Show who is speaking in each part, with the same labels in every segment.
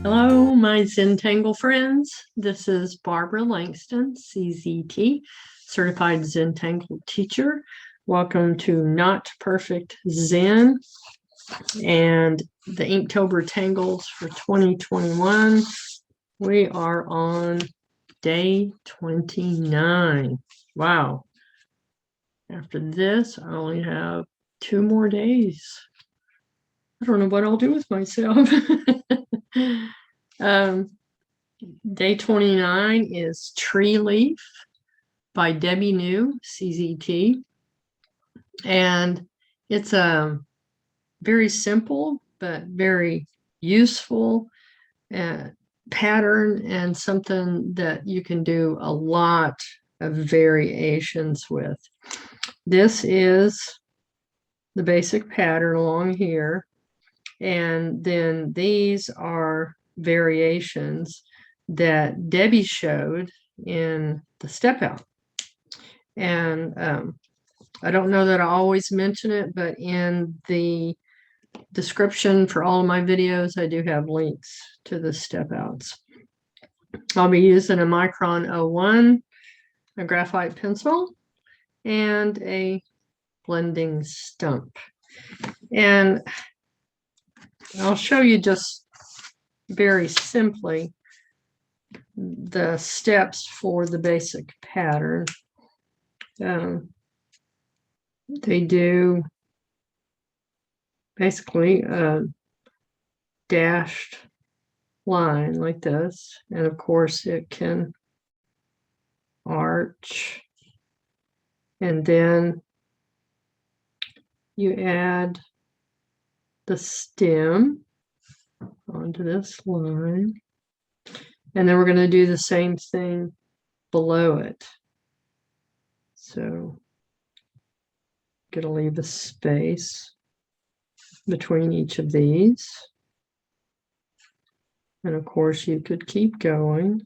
Speaker 1: Hello, my Zentangle friends. This is Barbara Langston, CZT, Certified Zentangle Teacher. Welcome to Not Perfect Zen and the Inktober Tangles for 2021. We are on day 29. Wow. After this, I only have 2 more days. I don't know what I'll do with myself. Day 29 is TreeLeaf by Debbie New, CZT. And it's a very simple but very useful pattern and something that you can do a lot of variations with. This is the basic pattern along here. And then these are variations that Debbie showed in the step out. And I don't know that I always mention it, but in the description for all of my videos, I do have links to the step outs. I'll be using a Micron 01, a graphite pencil, and a blending stump. And I'll show you just very simply the steps for the basic pattern. They do basically a dashed line like this, and of course it can arch, and then you add the stem onto this line, and then we're going to do the same thing below it. So going to leave a space between each of these, and of course you could keep going,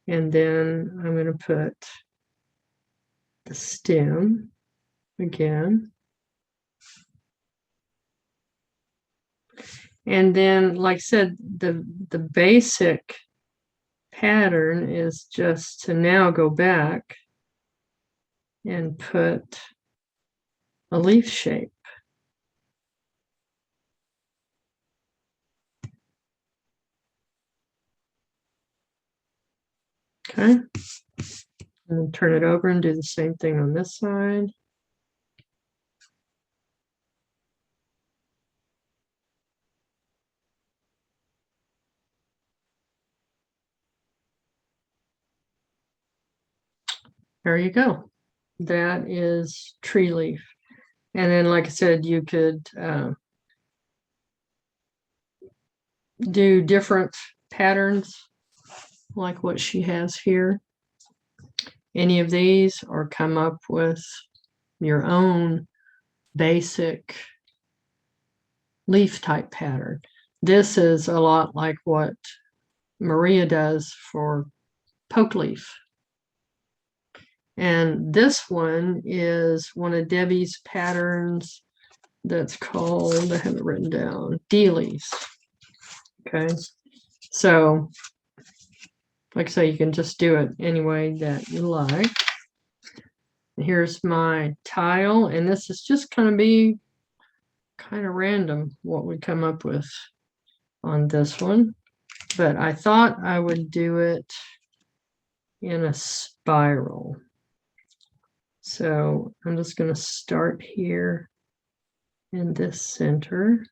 Speaker 1: and then I'm going to put the stem again. And then, like I said, the basic pattern is just to now go back and put a leaf shape. Okay. And turn it over and do the same thing on this side. There you go. That is TreeLeaf. And then, like I said, you could do different patterns like what she has here. Any of these, or come up with your own basic leaf type pattern. This is a lot like what Maria does for poke leaf. And this one is one of Debbie's patterns that's called, I have it written down, D-leaves. Okay, so like I say, you can just do it any way that you like. Here's my tile, and this is just going to be kind of random what we come up with on this one, but I thought I would do it in a spiral. So I'm just going to start here in this center.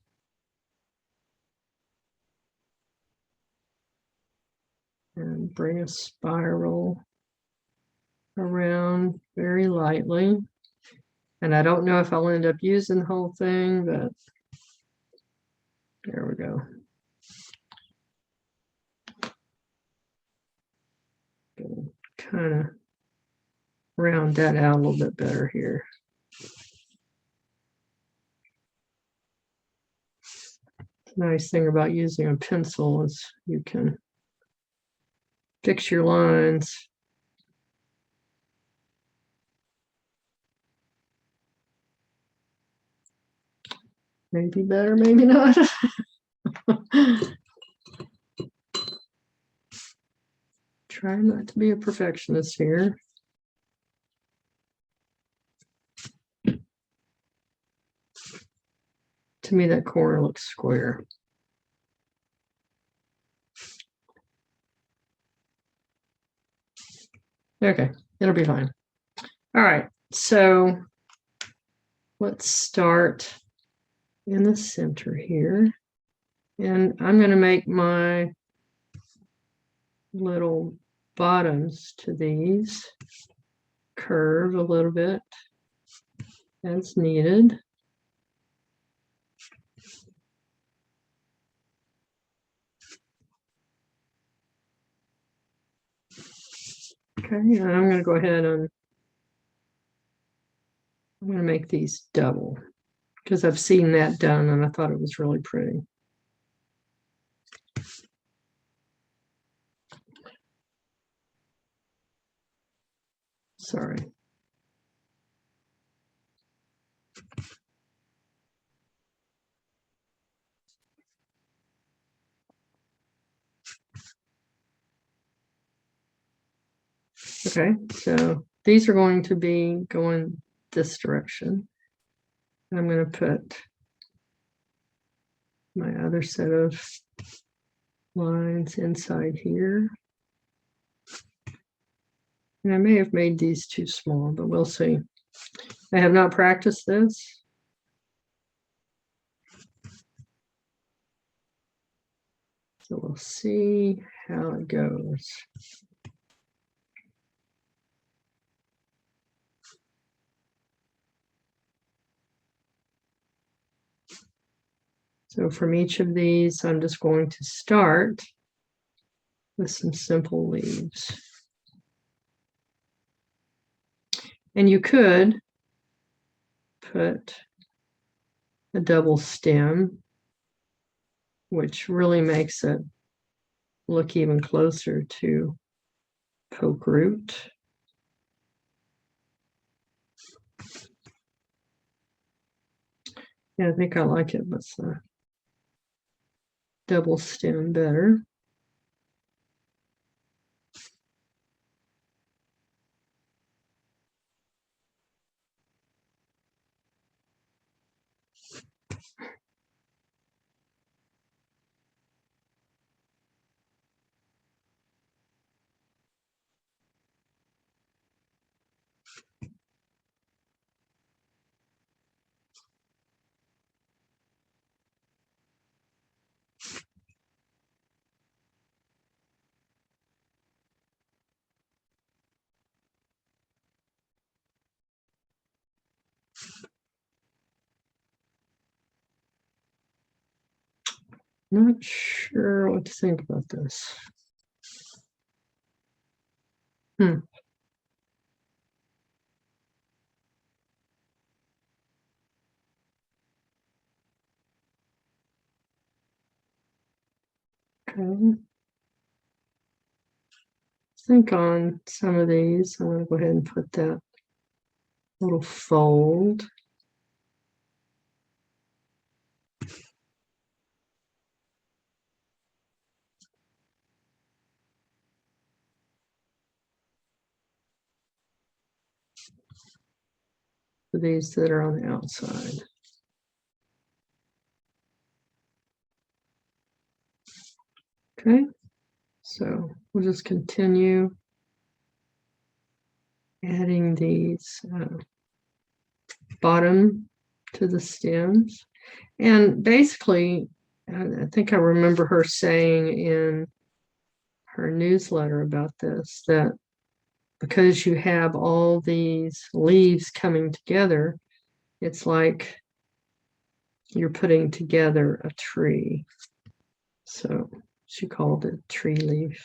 Speaker 1: And bring a spiral around very lightly. And I don't know if I'll end up using the whole thing, but there we go. Kind of round that out a little bit better here. The nice thing about using a pencil is you can fix your lines. Maybe better, maybe not. Try not to be a perfectionist here. To me, that corner looks square. Okay, it'll be fine. All right, so let's start in the center here. And I'm going to make my little bottoms to these curve a little bit as needed. Okay, and I'm going to go ahead and I'm going to make these double because I've seen that done and I thought it was really pretty. Sorry. Okay, so these are going to be going this direction. I'm going to put my other set of lines inside here. And I may have made these too small, but we'll see. I have not practiced this. So we'll see how it goes. So from each of these, I'm just going to start with some simple leaves. And you could put a double stem, which really makes it look even closer to poke root. Yeah, I think I like it with the double stem better. Not sure what to think about this. Okay. Think on some of these. I'm going to go ahead and put that little fold. For these that are on the outside. Okay, so we'll just continue adding these bottom to the stems. And basically, I think I remember her saying in her newsletter about this, that because you have all these leaves coming together, it's like you're putting together a tree. So she called it TreeLeaf.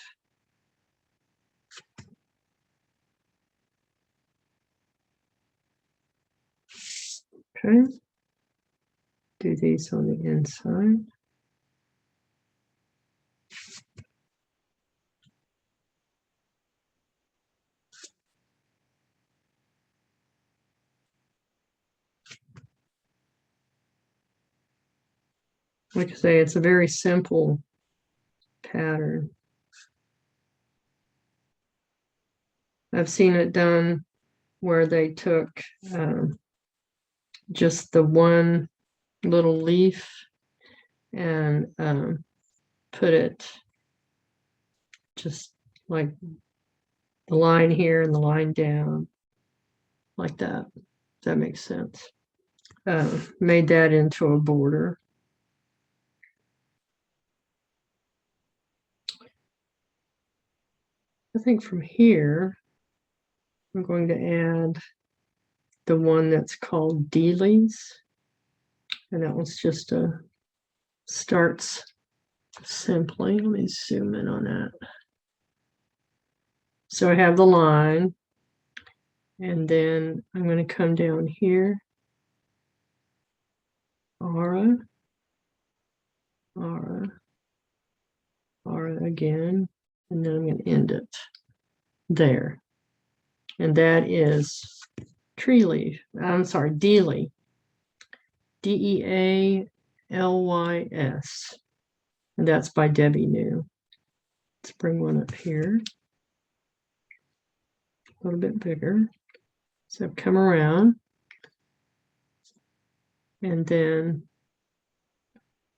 Speaker 1: Okay. Do these on the inside. Like I say, it's a very simple pattern. I've seen it done where they took just the one little leaf and put it just like the line here and the line down, like that. If that makes sense. Made that into a border. I think from here, I'm going to add the one that's called Dealies. And that one's just starts simply. Let me zoom in on that. So I have the line, and then I'm going to come down here, aura, aura, aura again, and then I'm going to end it there. And that is TreeLeaf. I'm sorry, Dealy. Dealys. And that's by Debbie New. Let's bring one up here. A little bit bigger. So come around. And then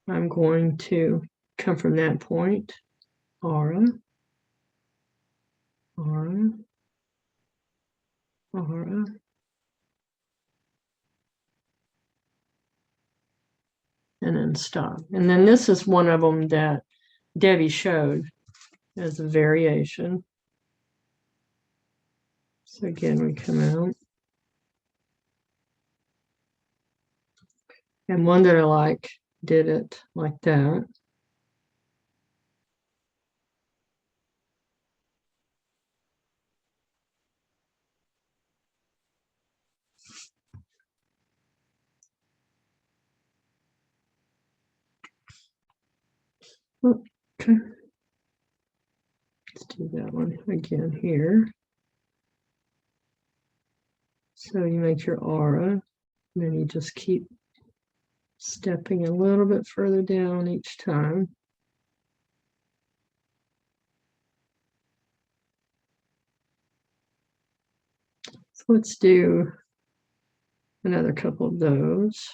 Speaker 1: I'm going to come from that point. Aura. Aura. Aura. And then stop. And then this is one of them that Debbie showed as a variation. So again, we come out. And one that I like did it like that. Okay. Let's do that one again here. So you make your aura, and then you just keep stepping a little bit further down each time. So let's do another couple of those.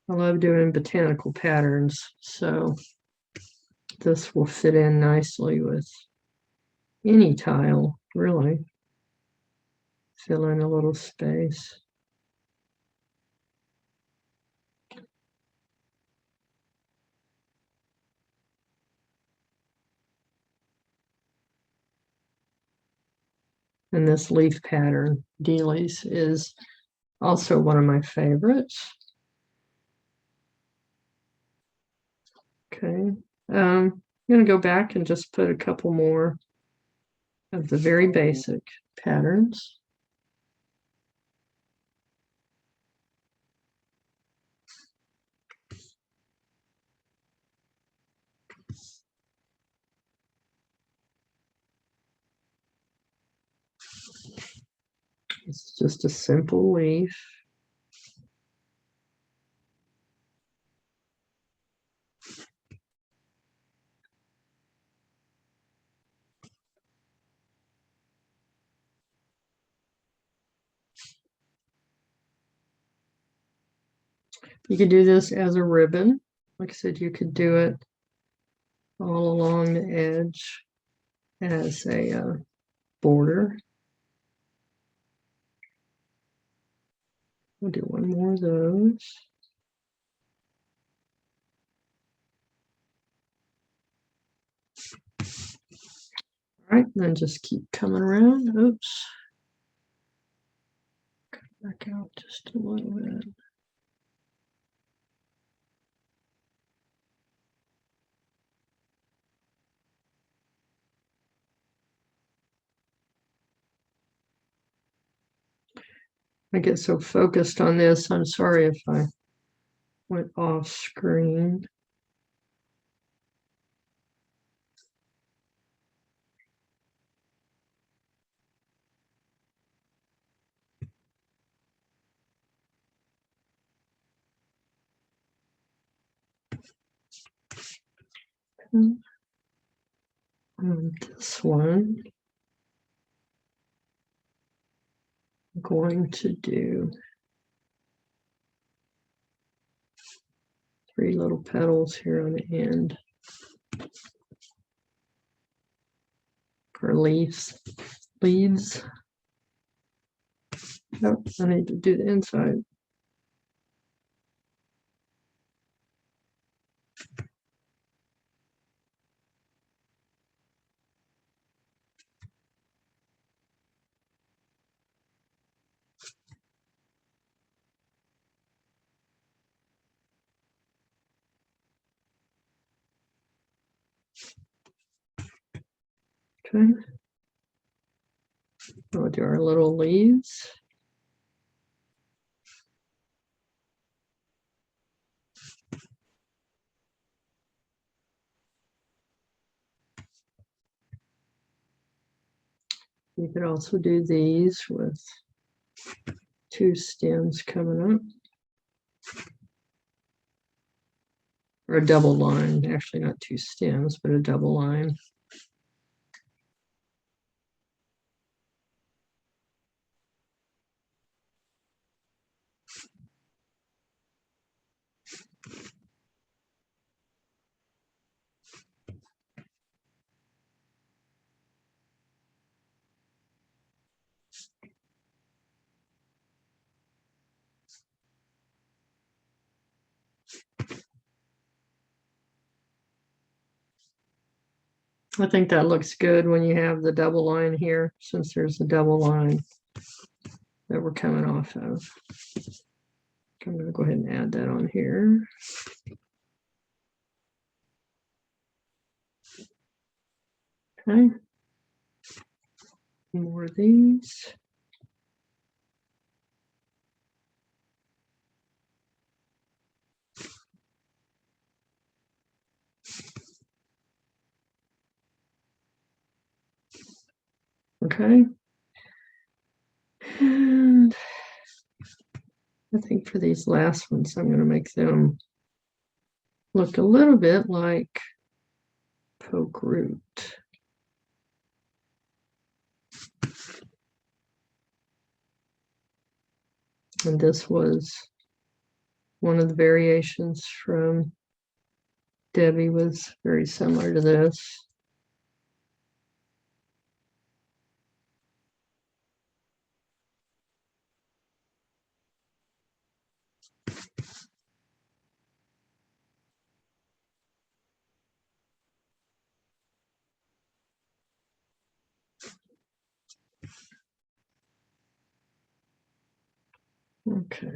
Speaker 1: I love doing botanical patterns, so this will fit in nicely with any tile, really. Fill in a little space. And this leaf pattern, Dealies, is also one of my favorites. Okay, I'm going to go back and just put a couple more of the very basic patterns. It's just a simple leaf. You could do this as a ribbon. Like I said, you could do it all along the edge as a border. We'll do one more of those. All right, then just keep coming around. Oops. Cut back out just a little bit. I get so focused on this. I'm sorry if I went off screen. And this one, I'm going to do 3 little petals here on the end for leaves. Nope, I need to do the inside. Okay. We'll do our little leaves. You could also do these with 2 stems coming up. Or a double line, actually not 2 stems, but a double line. I think that looks good when you have the double line here, since there's a double line that we're coming off of. I'm going to go ahead and add that on here. Okay. More of these. Okay. And I think for these last ones, I'm going to make them look a little bit like poke root. And this was one of the variations from Debbie, was very similar to this. Okay.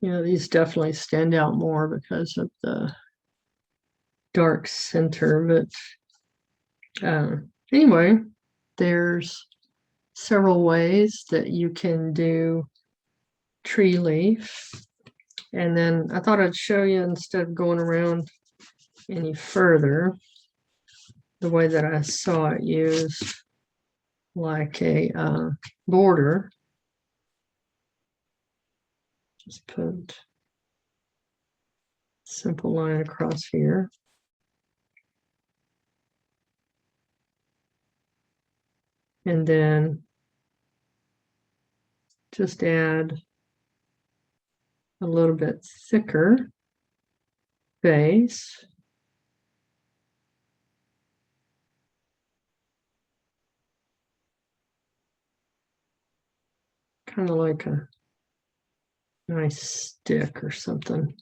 Speaker 1: These definitely stand out more because of the dark center, but anyway, there's several ways that you can do tree leaf. And then I thought I'd show you, instead of going around any further, the way that I saw it used, like a border. Just put simple line across here. And then just add a little bit thicker base. Kind of like a nice stick or something.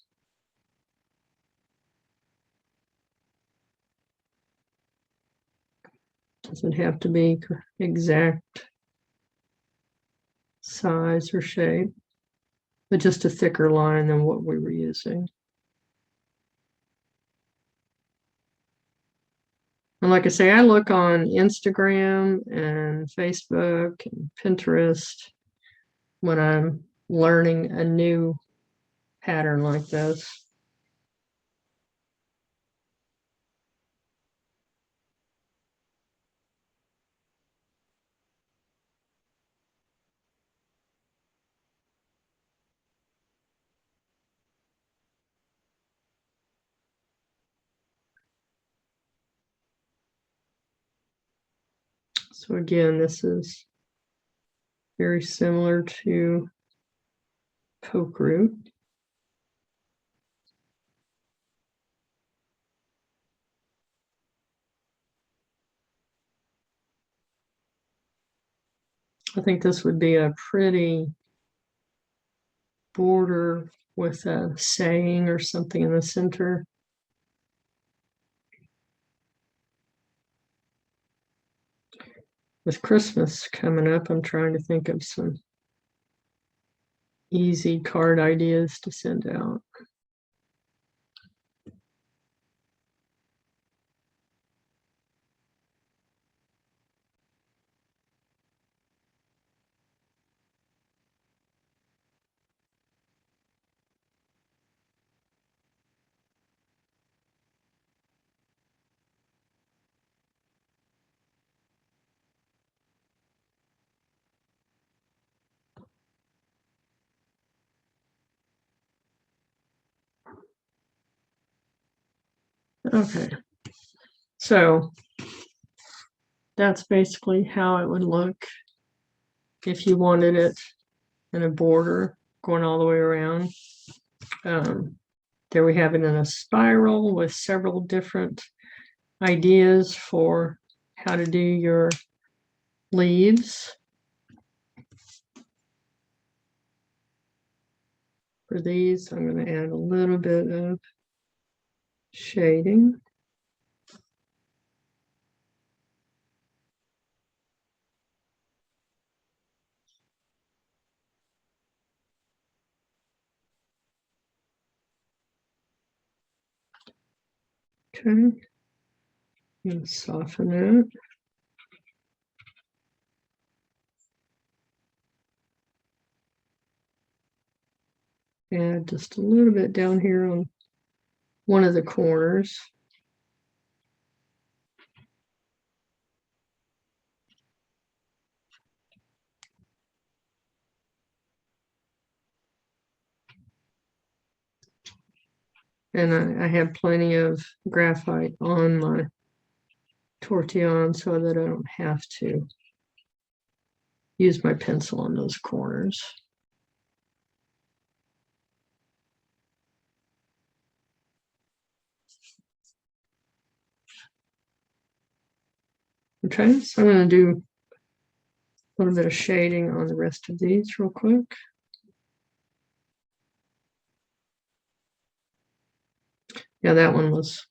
Speaker 1: Doesn't have to be exact size or shape, but just a thicker line than what we were using. And like I say, I look on Instagram and Facebook and Pinterest when I'm learning a new pattern like this. So again, this is very similar to poke root. I think this would be a pretty border with a saying or something in the center. With Christmas coming up, I'm trying to think of some easy card ideas to send out. Okay, so that's basically how it would look if you wanted it in a border going all the way around. There we have it in a spiral with several different ideas for how to do your leaves. For these, I'm going to add a little bit of shading. Okay, and soften it. Add just a little bit down here on one of the corners. And I have plenty of graphite on my tortillon so that I don't have to use my pencil on those corners. Okay, so I'm going to do a little bit of shading on the rest of these real quick. Yeah, that one was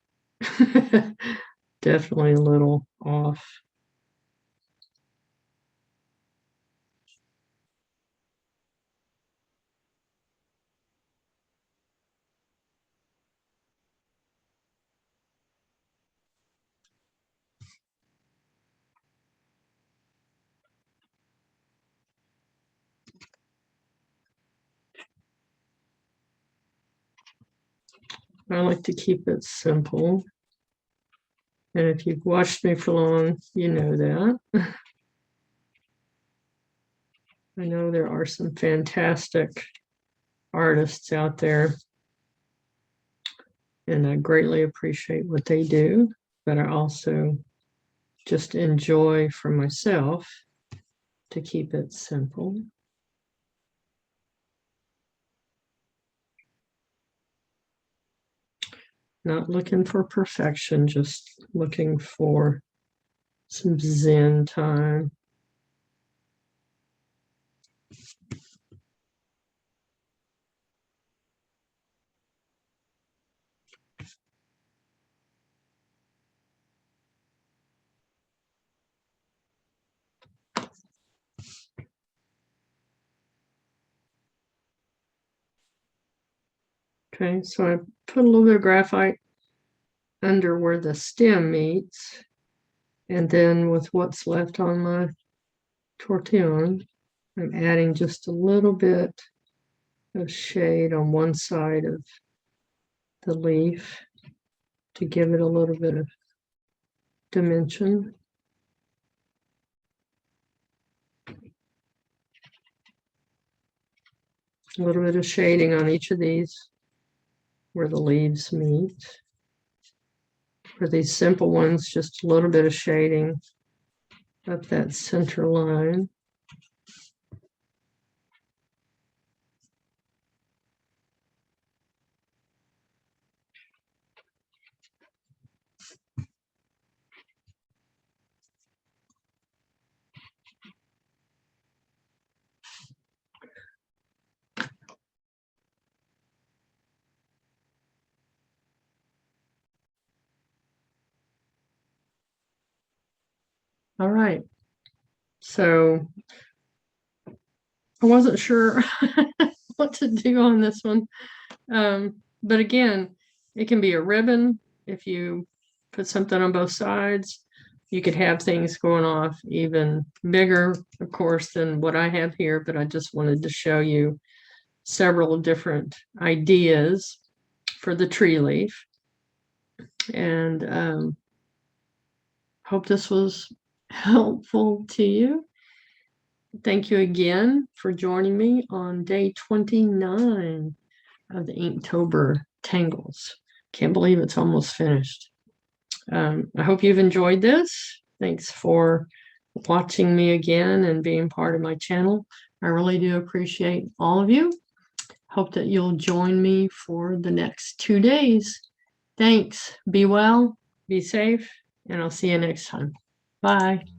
Speaker 1: definitely a little off. I like to keep it simple. And if you've watched me for long, you know that. I know there are some fantastic artists out there, and I greatly appreciate what they do, but I also just enjoy for myself to keep it simple. Not looking for perfection, just looking for some Zen time. Okay, so I put a little bit of graphite under where the stem meets, and then with what's left on my tortillon, I'm adding just a little bit of shade on one side of the leaf to give it a little bit of dimension. A little bit of shading on each of these where the leaves meet. For these simple ones, just a little bit of shading up that center line. All right. So I wasn't sure what to do on this one. But again, it can be a ribbon if you put something on both sides. You could have things going off even bigger, of course, than what I have here, but I just wanted to show you several different ideas for the tree leaf. And hope this was helpful to you. Thank you again for joining me on day 29 of the Inktober Tangles. Can't believe it's almost finished. I hope you've enjoyed this. Thanks for watching me again and being part of my channel. I really do appreciate all of you. Hope that you'll join me for the next 2 days. Thanks. Be well, be safe, and I'll see you next time. Bye.